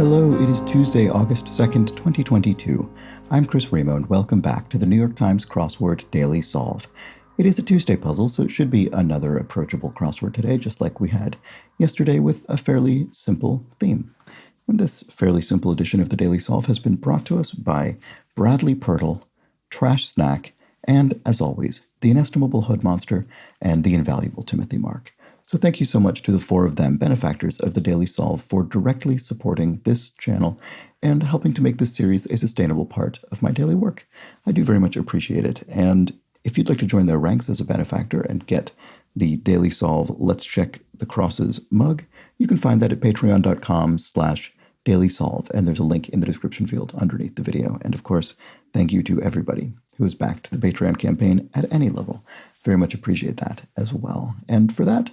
Hello, it is Tuesday, August 2nd, 2022. I'm Chris Remo, and welcome back to the New York Times Crossword Daily Solve. It is a Tuesday puzzle, so it should be another approachable crossword today, just like we had yesterday with a fairly simple theme. And this fairly simple edition of the Daily Solve has been brought to us by Bradley Pirtle, Trash Snack, and, as always, the inestimable Hood Monster and the invaluable Timothy Mark. So thank you so much to the four of them, benefactors of the Daily Solve, for directly supporting this channel and helping to make this series a sustainable part of my daily work. I do very much appreciate it. And if you'd like to join their ranks as a benefactor and get the Daily Solve Let's Check the Crosses mug, you can find that at patreon.com/dailysolve, and there's a link in the description field underneath the video. And of course, thank you to everybody who has backed the Patreon campaign at any level. Very much appreciate that as well. And for that,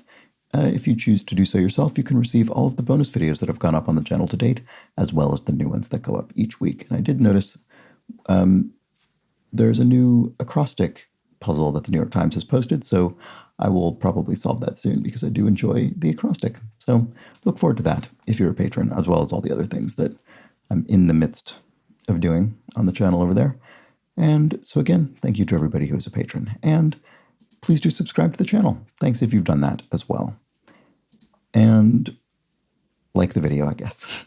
if you choose to do so yourself, you can receive all of the bonus videos that have gone up on the channel to date, as well as the new ones that go up each week. And I did notice there's a new acrostic puzzle that the New York Times has posted, so I will probably solve that soon because I do enjoy the acrostic. So look forward to that if you're a patron, as well as all the other things that I'm in the midst of doing on the channel over there. And so again, thank you to everybody who is a patron. And please do subscribe to the channel. Thanks if you've done that as well. And like the video, I guess.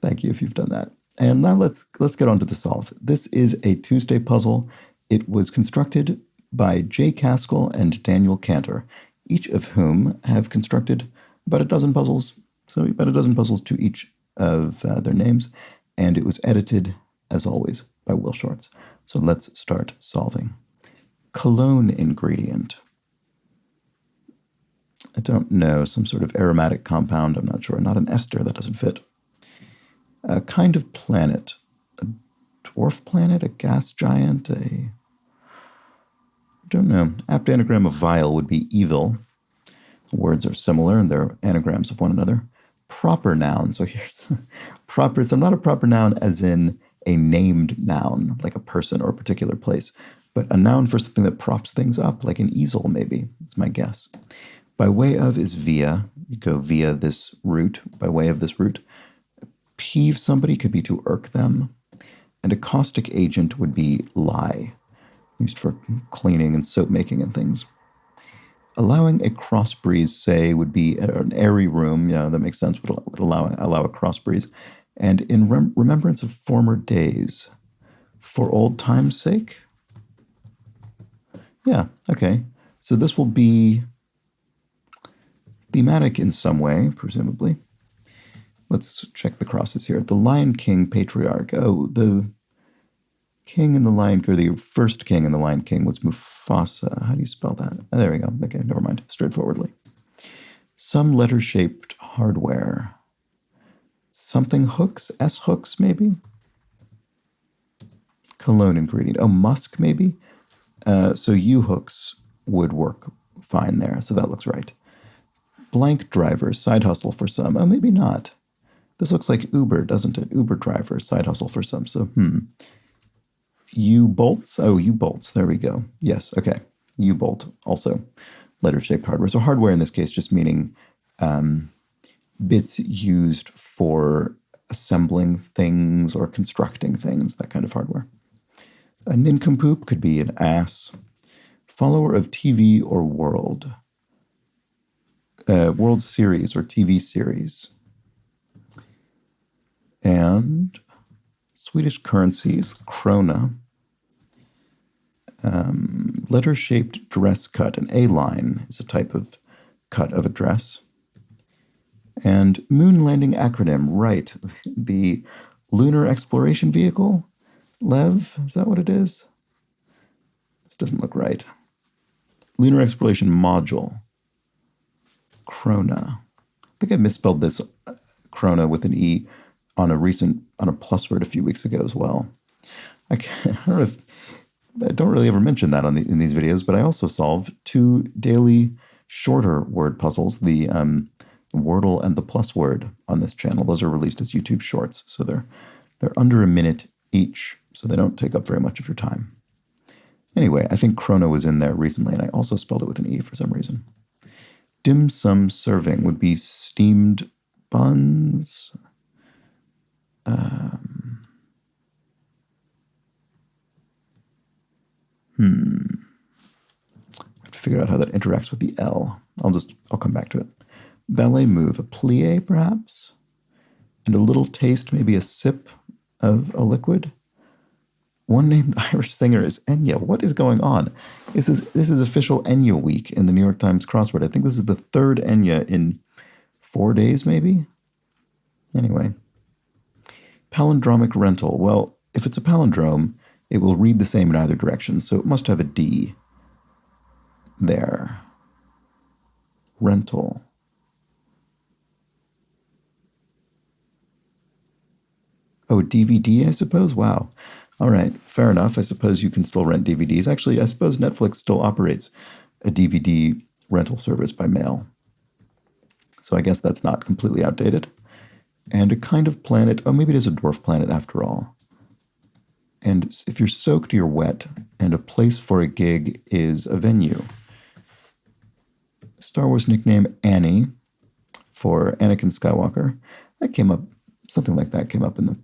Thank you if you've done that. And now let's get on to the solve. This is a Tuesday puzzle. It was constructed by Jay Caskell and Daniel Cantor, each of whom have constructed about a dozen puzzles. So about a dozen puzzles to each of their names. And it was edited, as always, by Will Shorts. So let's start solving. Cologne ingredient. I don't know, some sort of aromatic compound, I'm not sure. Not an ester, that doesn't fit. A kind of planet. A dwarf planet, a gas giant, I don't know. Apt anagram of vile would be evil. The words are similar and they're anagrams of one another. Proper noun, so here's proper, so not a proper noun as in a named noun, like a person or a particular place, but a noun for something that props things up, like an easel maybe, that's my guess. By way of is via, you go via this route, by way of this route. Peeve somebody could be to irk them, and a caustic agent would be lie, used for cleaning and soap making and things. Allowing a cross breeze, say, would be an airy room, yeah, that makes sense, would allow a cross breeze. And in remembrance of former days, for old time's sake. Yeah, okay. So this will be thematic in some way, presumably. Let's check the crosses here. The Lion King patriarch. Oh, the king in the Lion King, or the first king in the Lion King was Mufasa. How do you spell that? Oh, there we go. Okay, never mind. Straightforwardly. Some letter-shaped hardware. Something hooks? S-hooks, maybe? Cologne ingredient. Oh, musk, maybe? So U-hooks would work fine there, so that looks right. Blank driver, side hustle for some. Oh, maybe not. This looks like Uber, doesn't it? Uber driver, side hustle for some. So, U-bolts? Oh, U-bolts. There we go. Yes, okay. U-bolt, also letter-shaped hardware. So hardware in this case just meaning bits used for assembling things or constructing things, that kind of hardware. A nincompoop could be an ass. Follower of TV or world. World series or TV series. And Swedish currencies, krona. Letter-shaped dress cut. An A-line is a type of cut of a dress. And moon landing acronym, right. The Lunar Exploration Vehicle, LEV, is that what it is? This doesn't look right. Lunar Exploration Module, krona. I think I misspelled this krona with an E on a plus word a few weeks ago as well. I don't really ever mention that in these videos, but I also solve two daily shorter word puzzles, the Wordle and the plus word on this channel. Those are released as YouTube shorts, so they're under a minute each, so they don't take up very much of your time. Anyway, I think krona was in there recently, and I also spelled it with an E for some reason. Dim sum serving would be steamed buns. Um, I have to figure out how that interacts with the L. I'll come back to it. Ballet move, a plie perhaps? And a little taste, maybe a sip of a liquid? One named Irish singer is Enya. What is going on? This is official Enya week in the New York Times crossword. I think this is the third Enya in 4 days, maybe? Anyway. Palindromic rental. Well, if it's a palindrome, it will read the same in either direction, so it must have a D there. Rental. Oh, DVD, I suppose? Wow. All right, fair enough. I suppose you can still rent DVDs. Actually, I suppose Netflix still operates a DVD rental service by mail. So I guess that's not completely outdated. And a kind of planet. Oh, maybe it is a dwarf planet after all. And if you're soaked, you're wet. And a place for a gig is a venue. Star Wars nickname Annie for Anakin Skywalker. That came up, something like that came up in the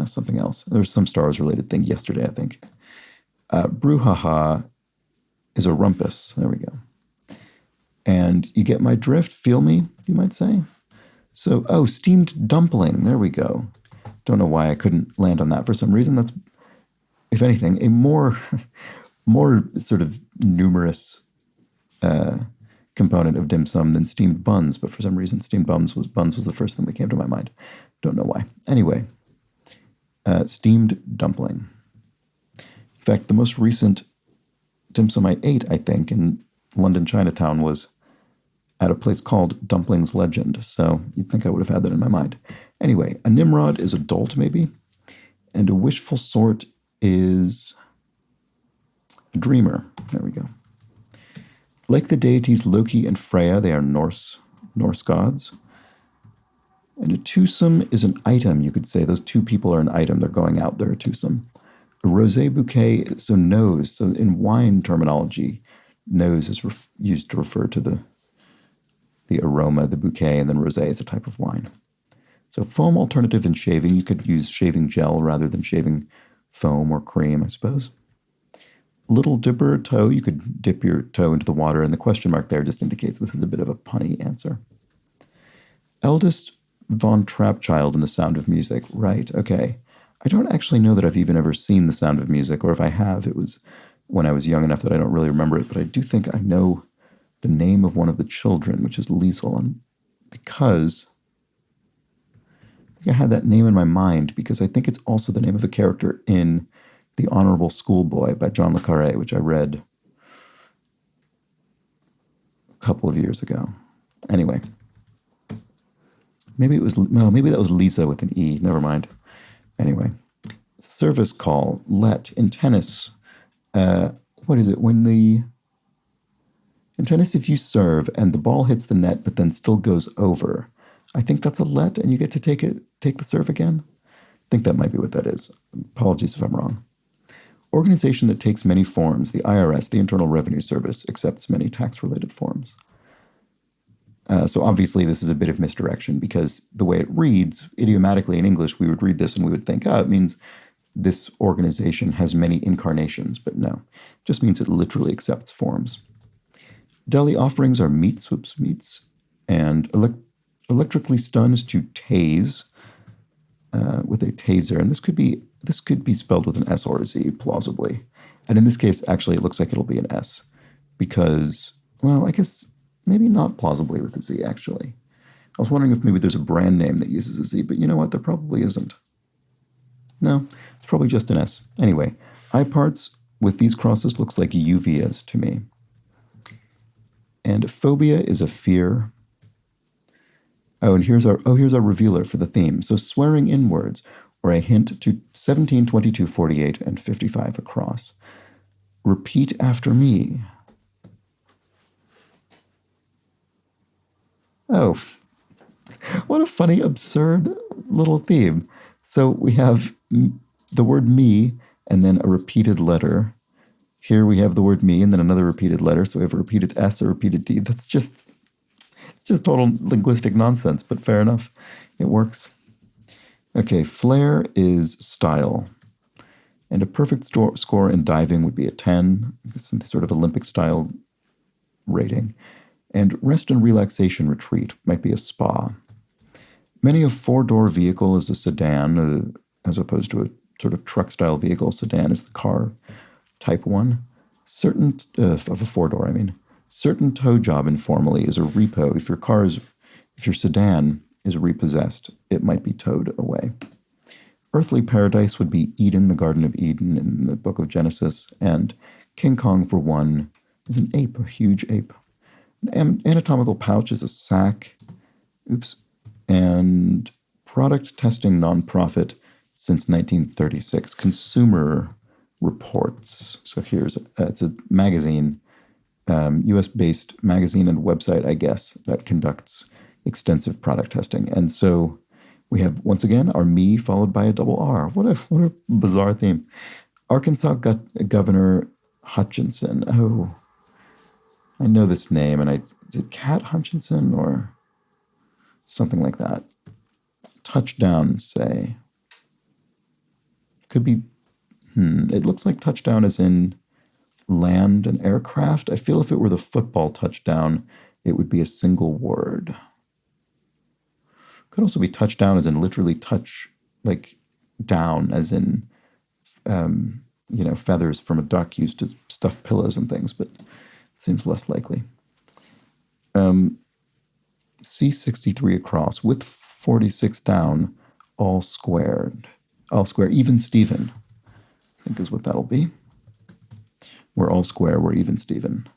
something else. There was some Star Wars related thing yesterday, I think. Brouhaha is a rumpus. There we go. And you get my drift, feel me, you might say. So, oh, steamed dumpling. There we go. Don't know why I couldn't land on that for some reason. That's, if anything, a more sort of numerous component of dim sum than steamed buns. But for some reason, steamed buns was the first thing that came to my mind. Don't know why. Anyway. Steamed dumpling. In fact, the most recent dim sum I ate, I think, in London Chinatown was at a place called Dumplings Legend. So you'd think I would have had that in my mind. Anyway, a Nimrod is adult, maybe. And a wishful sort is a dreamer. There we go. Like the deities Loki and Freya, they are Norse gods. And a twosome is an item, you could say. Those two people are an item. They're going out. They're a twosome. A rosé bouquet, so nose. So in wine terminology, nose is used to refer to the aroma, the bouquet, and then rosé is a type of wine. So foam alternative in shaving. You could use shaving gel rather than shaving foam or cream, I suppose. Little dipper toe. You could dip your toe into the water, and the question mark there just indicates this is a bit of a punny answer. Eldest Von Trappchild in The Sound of Music. Right, okay. I don't actually know that I've even ever seen The Sound of Music, or if I have, it was when I was young enough that I don't really remember it, but I do think I know the name of one of the children, which is Liesel, and because I think I had that name in my mind, because I think it's also the name of a character in The Honorable Schoolboy by John le Carré, which I read a couple of years ago. Anyway. Maybe that was Lisa with an E. Never mind. Anyway. Service call, let. In tennis, what is it? In tennis, if you serve and the ball hits the net but then still goes over, I think that's a let and you get to take the serve again. I think that might be what that is. Apologies if I'm wrong. Organization that takes many forms. The IRS, the Internal Revenue Service, accepts many tax-related forms. So obviously this is a bit of misdirection because the way it reads, idiomatically in English, we would read this and we would think, oh, it means this organization has many incarnations, but no. It just means it literally accepts forms. Deli offerings are meats, and electrically stun is to tase with a taser, and this could be spelled with an S or a Z, plausibly. And in this case, actually, it looks like it'll be an S because, well, I guess maybe not plausibly with a Z, actually. I was wondering if maybe there's a brand name that uses a Z, but you know what? There probably isn't. No, it's probably just an S. Anyway, eye parts with these crosses looks like uveas to me. And phobia is a fear. Oh, and here's our revealer for the theme. So swearing in words, or a hint to 17, 22, 48, and 55 across. Repeat after me. Oh, what a funny, absurd little theme. So we have the word me and then a repeated letter. Here we have the word me and then another repeated letter. So we have a repeated S, a repeated D. It's just total linguistic nonsense, but fair enough. It works. Okay, flair is style. And a perfect score in diving would be a 10. It's sort of Olympic style rating. And rest and relaxation retreat might be a spa. Many a four-door vehicle is a sedan, as opposed to a sort of truck-style vehicle. Sedan is the car type one. Certain of a four-door, I mean. Certain tow job informally is a repo. If your sedan is repossessed, it might be towed away. Earthly paradise would be Eden, the Garden of Eden in the book of Genesis, and King Kong, for one, is an ape, a huge ape. An anatomical pouch is a sack. Oops. And product testing nonprofit since 1936. Consumer Reports. So it's a magazine, U.S.-based magazine and website, I guess, that conducts extensive product testing. And so we have, once again, our me followed by a double R. What a bizarre theme. Arkansas Governor Hutchinson. Oh, I know this name, and is it Cat Hutchinson or something like that? Touchdown, say. Could be, it looks like touchdown is in land and aircraft. I feel if it were the football touchdown, it would be a single word. Could also be touchdown as in literally touch, like down as in, feathers from a duck used to stuff pillows and things, but it seems less likely. C63 across with 46 down, all square, even Steven, I think is what that'll be. We're all square, we're even Steven.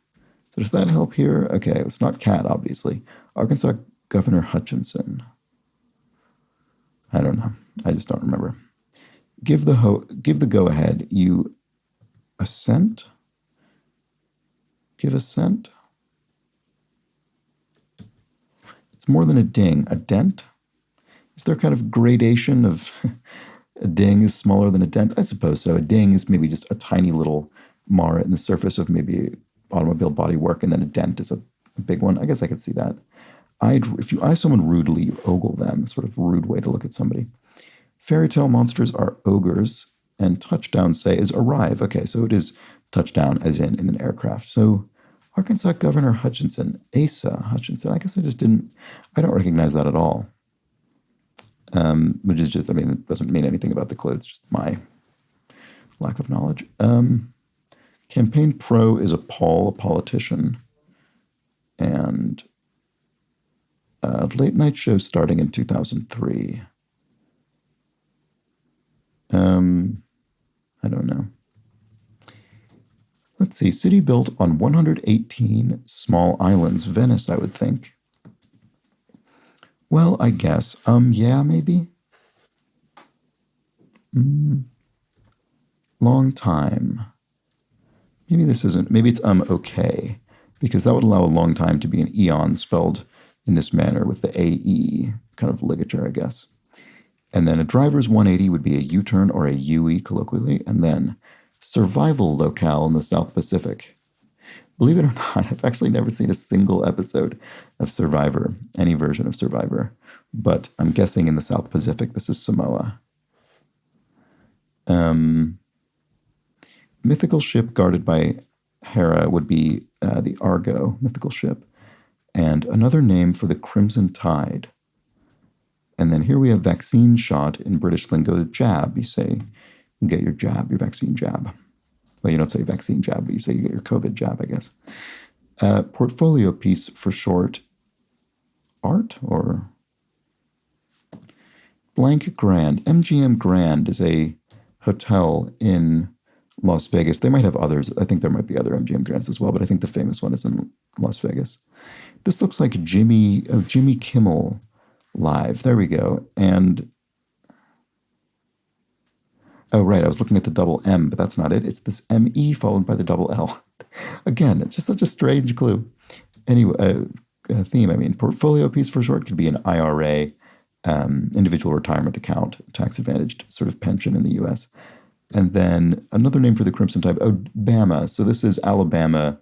So does that help here? Okay, it's not cat, obviously. Arkansas Governor Hutchinson. I don't know. I just don't remember. Give the go-ahead. You assent? Give assent? It's more than a ding. A dent? Is there kind of gradation of a ding is smaller than a dent? I suppose so. A ding is maybe just a tiny little mar in the surface of maybe automobile bodywork, and then a dent is a big one. I guess I could see that. If you eye someone rudely, you ogle them. Sort of rude way to look at somebody. Fairy tale monsters are ogres, and touchdown, say, is arrive. Okay, so it is touchdown as in an aircraft. So Arkansas Governor Hutchinson, Asa Hutchinson. I guess I don't recognize that at all. Which is just, it doesn't mean anything about the clue. It's just my lack of knowledge. Campaign pro is a politician. And late night show starting in 2003. I don't know. Let's see. City built on 118 small islands. Venice, I would think. Well, I guess. Yeah, maybe. Long time. Maybe this isn't. Maybe it's okay. Because that would allow a long time to be an eon spelled in this manner with the AE kind of ligature, I guess. And then a driver's 180 would be a U-turn or a UE colloquially. And then survival locale in the South Pacific. Believe it or not, I've actually never seen a single episode of Survivor, any version of Survivor. But I'm guessing in the South Pacific, this is Samoa. Mythical ship guarded by Hera would be the Argo, mythical ship. And another name for the Crimson Tide. And then here we have vaccine shot in British lingo, jab. You say, you get your jab, your vaccine jab. Well, you don't say vaccine jab, but you say you get your COVID jab, I guess. Portfolio piece for short. Art or Blank Grand. MGM Grand is a hotel in Las Vegas. They might have others. I think there might be other MGM Grands as well, but I think the famous one is in Las Vegas. This looks like Jimmy Kimmel Live. There we go. And oh, right, I was looking at the double M, but that's not it. It's this M-E followed by the double L. Again, it's just such a strange clue. Anyway, theme, portfolio piece for short could be an IRA, individual retirement account, tax-advantaged sort of pension in the U.S. And then another name for the Crimson Tide, Bama. So this is Alabama,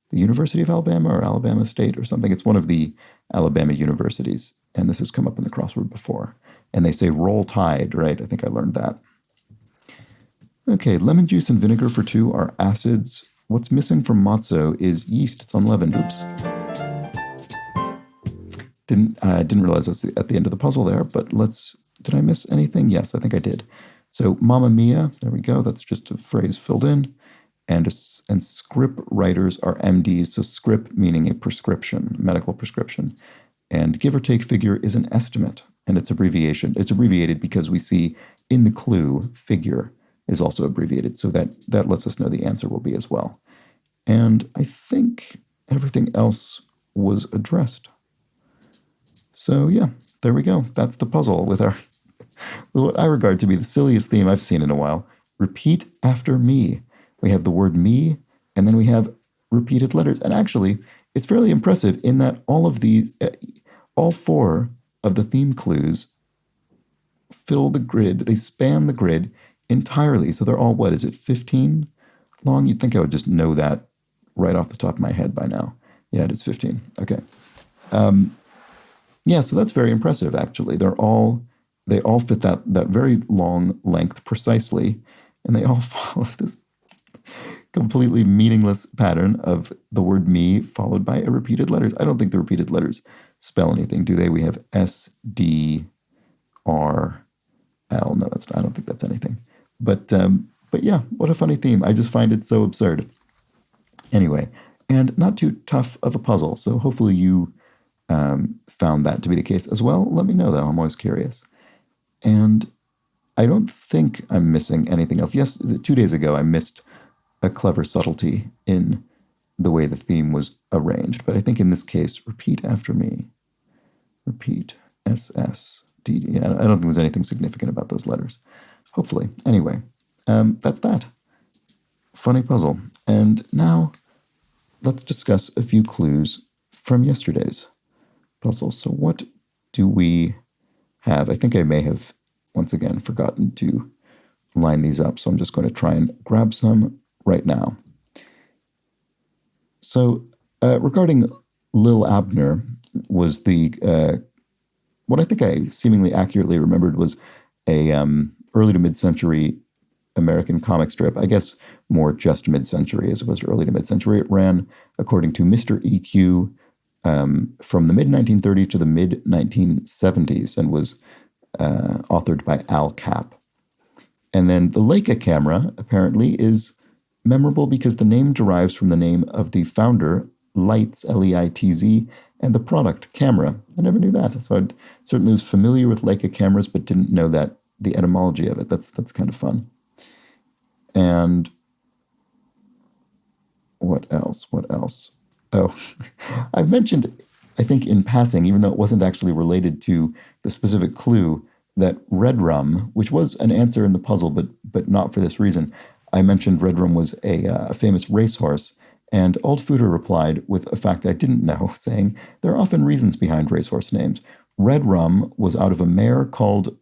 the University of Alabama or Alabama State or something. It's one of the Alabama universities. And this has come up in the crossword before. And they say roll tide, right? I think I learned that. Okay, lemon juice and vinegar for 2 are acids. What's missing from matzo is yeast. It's unleavened. Oops. Didn't realize I was at the end of the puzzle there, but did I miss anything? Yes, I think I did. So Mamma Mia, there we go. That's just a phrase filled in. And script writers are MDs. So script meaning a prescription, medical prescription. And give or take figure is an estimate, and it's abbreviation. It's abbreviated because we see in the clue figure is also abbreviated, so that lets us know the answer will be as well. And I think everything else was addressed. So yeah, there we go. That's the puzzle with what I regard to be the silliest theme I've seen in a while. Repeat after me. We have the word me, and then we have repeated letters. And actually, it's fairly impressive in that all 4 of the theme clues fill the grid. They span the grid entirely. So they're all, 15 long? You'd think I would just know that right off the top of my head by now. Yeah, it is 15. Okay. Yeah, so that's very impressive, actually. They all fit that very long length precisely, and they all follow this completely meaningless pattern of the word me followed by a repeated letters. I don't think the repeated letters spell anything, do they? We have S, D, R, L. No, I don't think that's anything. But yeah, what a funny theme. I just find it so absurd. Anyway, and not too tough of a puzzle, so hopefully you found that to be the case as well. Let me know, though. I'm always curious. And I don't think I'm missing anything else. Yes, 2 days ago I missed a clever subtlety in the way the theme was arranged. But I think in this case, repeat after me. Repeat. S-S-D-D. I don't think there's anything significant about those letters. Hopefully. Anyway, that's that. Funny puzzle. And now let's discuss a few clues from yesterday's puzzle. So what do we have? I think I may have, once again, forgotten to line these up. So I'm just going to try and grab some right now. So regarding Lil Abner was what I think I seemingly accurately remembered was a early to mid-century American comic strip. I guess more just mid-century as opposed to early to mid-century. It ran, according to Mr. EQ, from the mid-1930s to the mid-1970s and was authored by Al Capp. And then the Leica camera, apparently, is memorable because the name derives from the name of the founder, Leitz, L-E-I-T-Z, and the product, camera. I never knew that. So I certainly was familiar with Leica cameras, but didn't know that the etymology of it. That's kind of fun. And what else? Oh, I mentioned, I think in passing, even though it wasn't actually related to the specific clue, that red rum, which was an answer in the puzzle, but not for this reason. I mentioned red rum was a famous racehorse, and Old Footer replied with a fact I didn't know, saying, there are often reasons behind racehorse names. Red rum was out of a mare called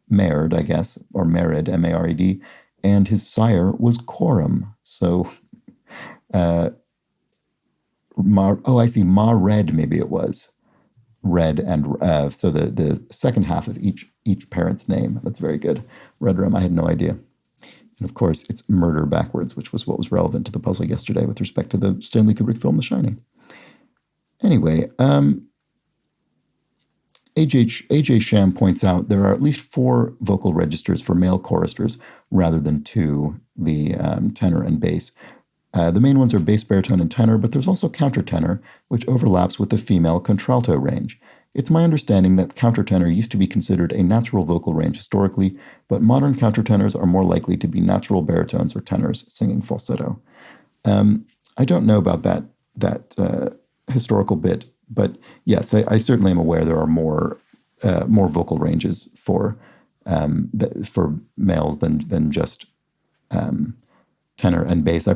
Mared, I guess, or Mared, M-A-R-E-D, and his sire was Quorum. So, I see, Ma-Red maybe it was. Red, and so the second half of each parent's name. That's very good. Red rum, I had no idea. And of course, it's murder backwards, which was what was relevant to the puzzle yesterday with respect to the Stanley Kubrick film The Shining. Anyway, A.J. Sham points out there are at least 4 vocal registers for male choristers rather than 2, the tenor and bass. The main ones are bass, baritone, and tenor, but there's also countertenor, which overlaps with the female contralto range. It's my understanding that countertenor used to be considered a natural vocal range historically, but modern countertenors are more likely to be natural baritones or tenors singing falsetto. I don't know about that historical bit, but yes, I certainly am aware there are more vocal ranges for males than just tenor and bass. I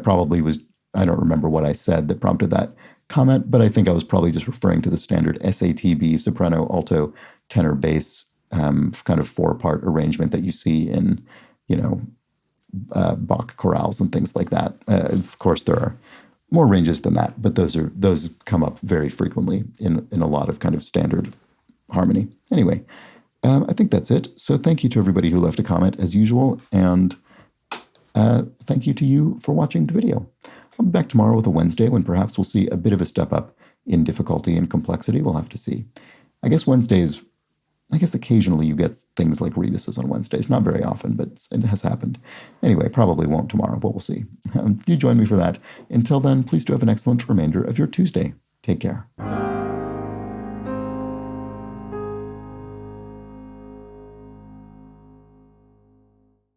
don't remember what I said that prompted that comment, but I think I was probably just referring to the standard SATB, soprano, alto, tenor, bass, kind of 4-part arrangement that you see in, Bach chorales and things like that. Of course, there are more ranges than that, but those come up very frequently in a lot of kind of standard harmony. Anyway, I think that's it. So thank you to everybody who left a comment as usual, and thank you to you for watching the video. I'll be back tomorrow with a Wednesday when perhaps we'll see a bit of a step up in difficulty and complexity. We'll have to see. I guess occasionally you get things like Rebus's on Wednesdays. Not very often, but it has happened. Anyway, probably won't tomorrow, but we'll see. Do join me for that. Until then, please do have an excellent remainder of your Tuesday. Take care.